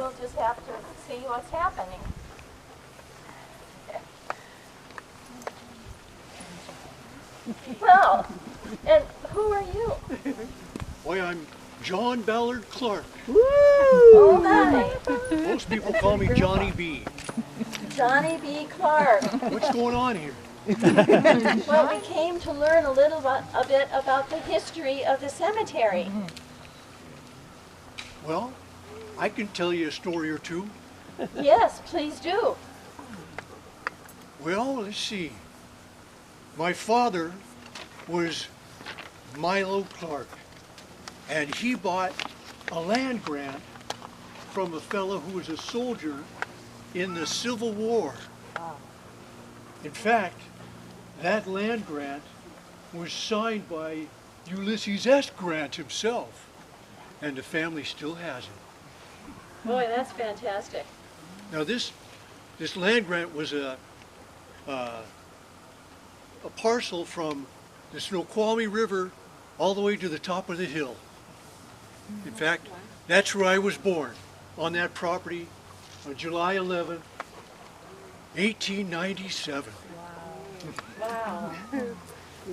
we'll just have to see what's happening. Well, and who are you? Why, I'm John Ballard Clark. Oh my. Most people call me Johnny B. Johnny B. Clark. What's going on here? Well, we came to learn a bit about the history of the cemetery. Well, I can tell you a story or two. Yes, please do. Well, let's see. My father was Milo Clark, and he bought a land grant from a fellow who was a soldier in the Civil War. In fact, that land grant was signed by Ulysses S. Grant himself, and the family still has it. Boy, that's fantastic. Now this land grant was a parcel from the Snoqualmie River all the way to the top of the hill. In fact, that's where I was born, on that property on July 11, 1897. Wow. You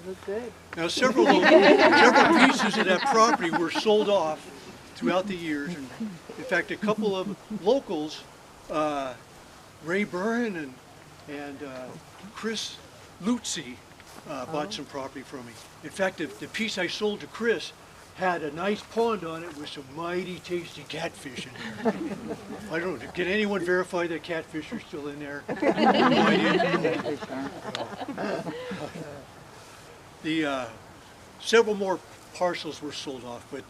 look good. Now several pieces of that property were sold off throughout the years. And in fact, a couple of locals, Ray Byrne and Chris Lutzy, bought some property from me. In fact, the piece I sold to Chris had a nice pond on it with some mighty tasty catfish in there. I don't know, can anyone verify that catfish are still in there? The several more parcels were sold off, but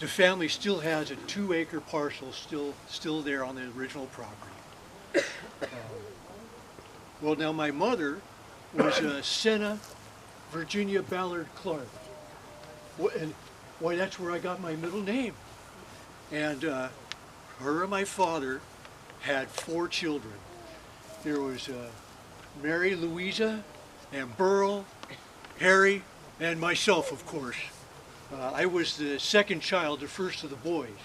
the family still has a 2-acre parcel still there on the original property. Well, now my mother was Senna Virginia Ballard Clark. And why, that's where I got my middle name. And her and my father had 4 children. There was Mary Louisa and Burl, Harry, and myself, of course. I was the second child, the first of the boys.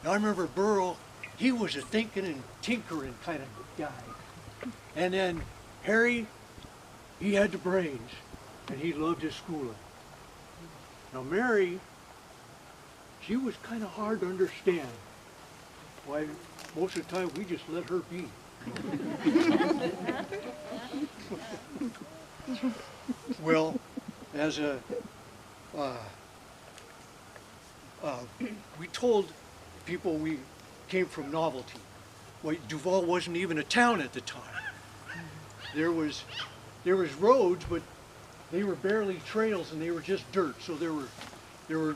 Now I remember Burl, he was a thinking and tinkering kind of guy. And then Harry, he had the brains, and he loved his schooling. Now Mary, she was kind of hard to understand. Why, most of the time we just let her be. Well, as we told people we came from Novelty. Well, Duval wasn't even a town at the time. There was roads, but they were barely trails and they were just dirt, so there were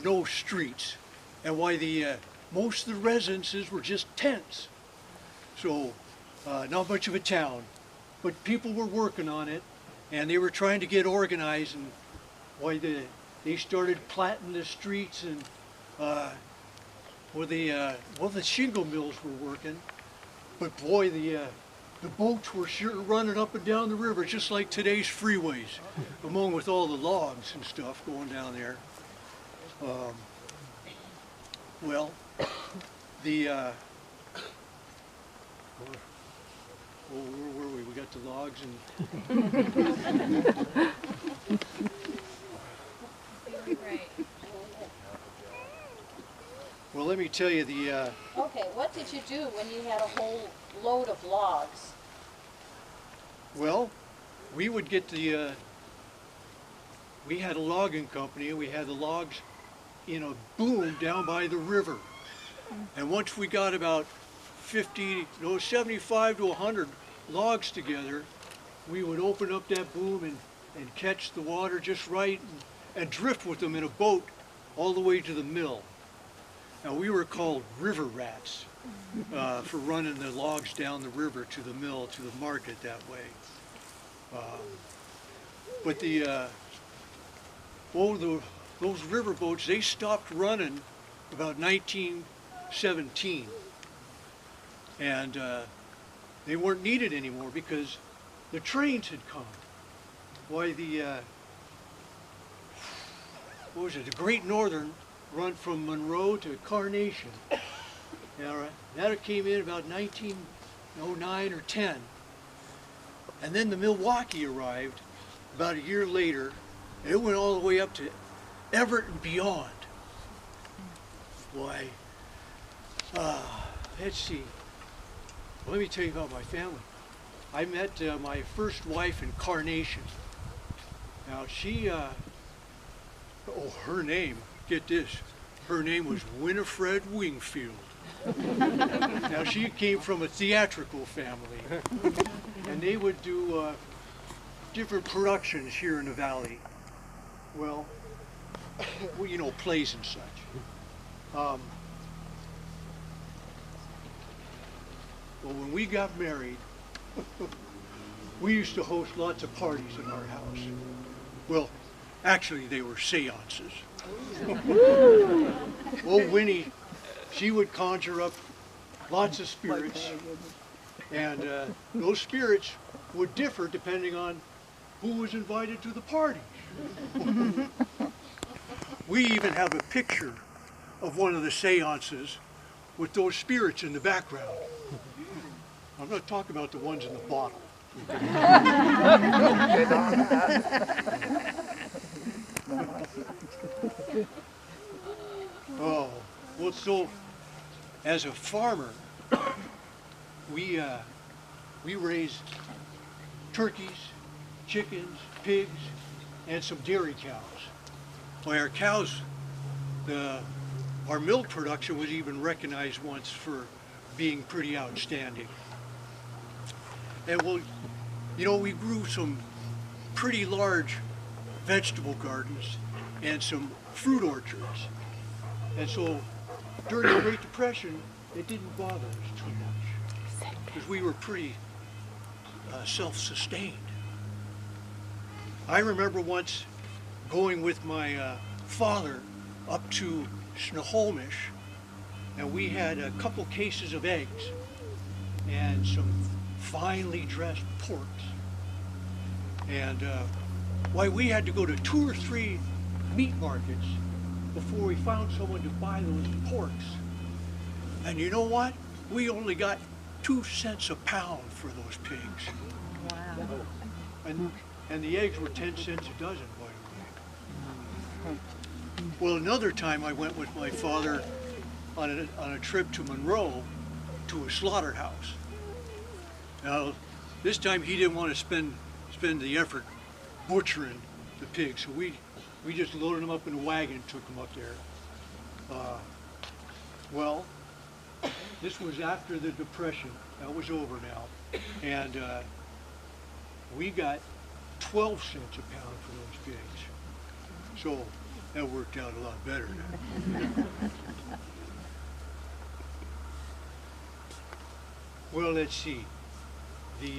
no streets. And why most of the residences were just tents. So not much of a town, but people were working on it, and they were trying to get organized, and why they started platting the streets, and the shingle mills were working, but boy, the boats were sure running up and down the river, just like today's freeways, along with all the logs and stuff going down there. Well, where were we? We got the logs and... Right. Well, let me tell you Okay, what did you do when you had a whole load of logs? well, we would get we had a logging company, and we had the logs in a boom down by the river. And once we got about 75 to 100 logs together, we would open up that boom and catch the water just right and drift with them in a boat all the way to the mill. Now we were called river rats for running the logs down the river to the mill, to the market that way. But those river boats, they stopped running about 1917. And they weren't needed anymore because the trains had come. Why, what was it, the Great Northern run from Monroe to Carnation. All right. That came in about 1909 or 10. And then the Milwaukee arrived about a year later. And it went all the way up to Everett and beyond. Why, let's see. Let me tell you about my family. I met my first wife in Carnation. Now she, her name, get this, her name was Winifred Wingfield. Now she came from a theatrical family, and they would do different productions here in the valley. Well, you know, plays and such. Well, when we got married, we used to host lots of parties in our house. Well, actually they were seances. Old Winnie, she would conjure up lots of spirits, and those spirits would differ depending on who was invited to the party. We even have a picture of one of the seances with those spirits in the background. I'm not talking about the ones in the bottle. Oh, well, so as a farmer, we raise turkeys, chickens, pigs, and some dairy cows. Well, our cows, our milk production was even recognized once for being pretty outstanding. And well, you know, we grew some pretty large vegetable gardens and some fruit orchards. And so during the Great Depression, it didn't bother us too much because we were pretty self-sustained. I remember once going with my father up to Snohomish, and we had a couple cases of eggs and some finely dressed porks. And why, we had to go to 2 or 3 meat markets before we found someone to buy those porks. And you know what? We only got 2 cents a pound for those pigs. Wow. And the eggs were 10 cents a dozen, by the way. Well, another time I went with my father on a trip to Monroe to a slaughterhouse. Now, this time he didn't want to spend the effort butchering the pigs, so we just loaded them up in a wagon and took them up there. Well, this was after the Depression. That was over now. And we got 12 cents a pound for those pigs. So that worked out a lot better now. Well, let's see. Did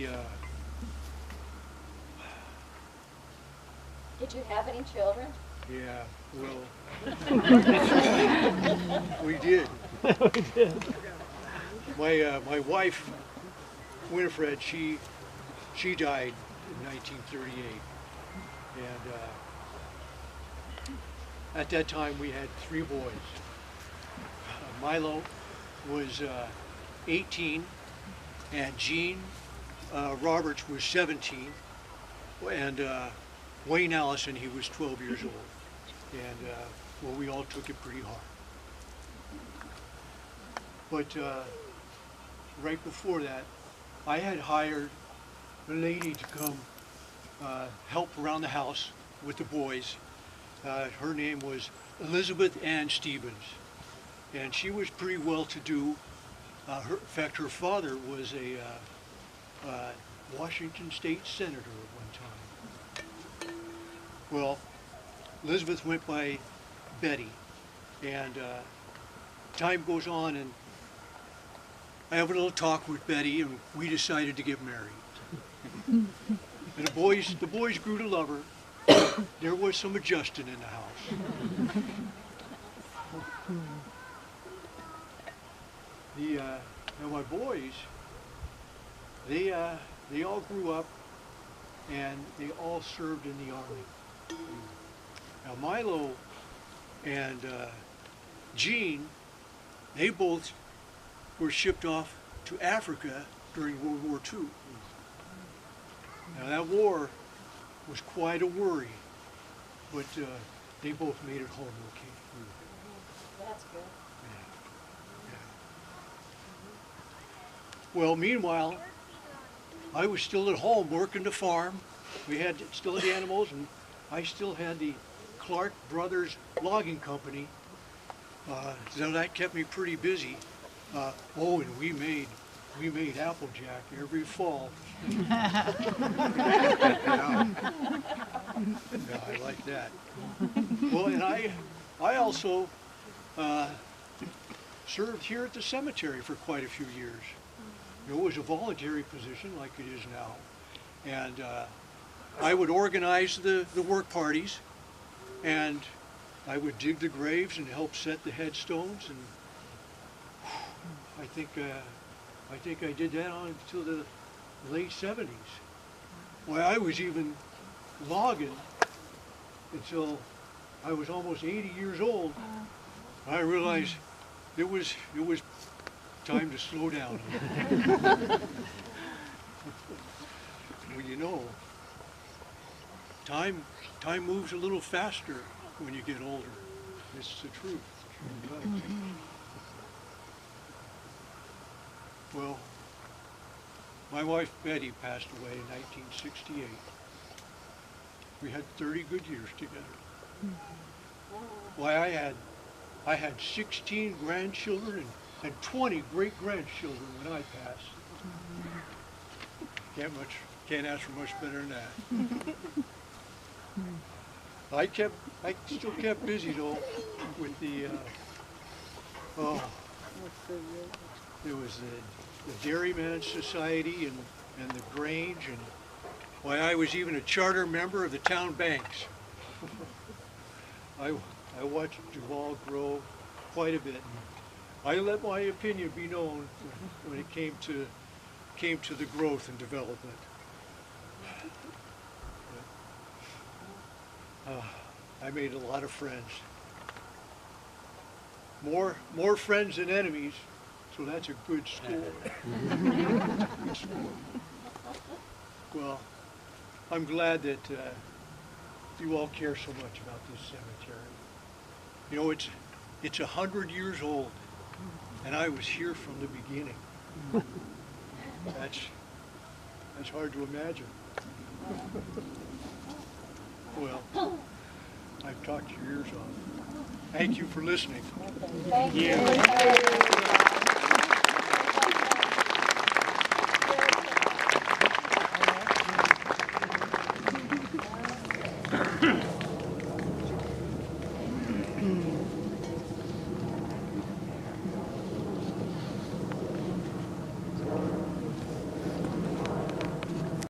you have any children? Yeah, well, we did. My wife, Winifred, she died in 1938, and at that time we had 3 boys. Milo was 18, and Gene Roberts was 17, and Wayne Allison, he was 12 years old. And well, we all took it pretty hard. But right before that, I had hired a lady to come help around the house with the boys. Her name was Elizabeth Ann Stevens, and she was pretty well-to-do. In fact, her father was a Washington State Senator at one time. Well, Elizabeth went by Betty, and time goes on, and I have a little talk with Betty, and we decided to get married. And the boys grew to love her. There was some adjusting in the house. Now my boys, they all grew up, and they all served in the Army. Now Milo and Gene, they both were shipped off to Africa during World War II. Now that war was quite a worry, but they both made it home okay. That's good. Well, meanwhile, I was still at home working the farm. We had still the animals, and I still had the Clark Brothers Logging Company. So that kept me pretty busy. Oh, and we made Applejack every fall. Yeah, I like that. Well, and I also served here at the cemetery for quite a few years. It was a voluntary position like it is now. And I would organize the work parties, and I would dig the graves and help set the headstones, and I think I did that on until the late 70s. Well, I was even logging until I was almost 80 years old. I realized it was time to slow down. Well, you know, time moves a little faster when you get older. It's the truth. It does. Well, my wife Betty passed away in 1968. We had 30 good years together. Why, I had 16 grandchildren and 20 great-grandchildren when I passed. Can't ask for much better than that. I still kept busy though with the there was the Dairyman Society and the Grange, and why, I was even a charter member of the town banks. I watched Duval grow quite a bit. I let my opinion be known when it came to the growth and development. I made a lot of friends. More friends than enemies, so that's a good score. Well, I'm glad that you all care so much about this cemetery. You know, it's 100 years old, and I was here from the beginning. That's hard to imagine. Well, I've talked your ears off. Thank you for listening. Thank you. Yeah.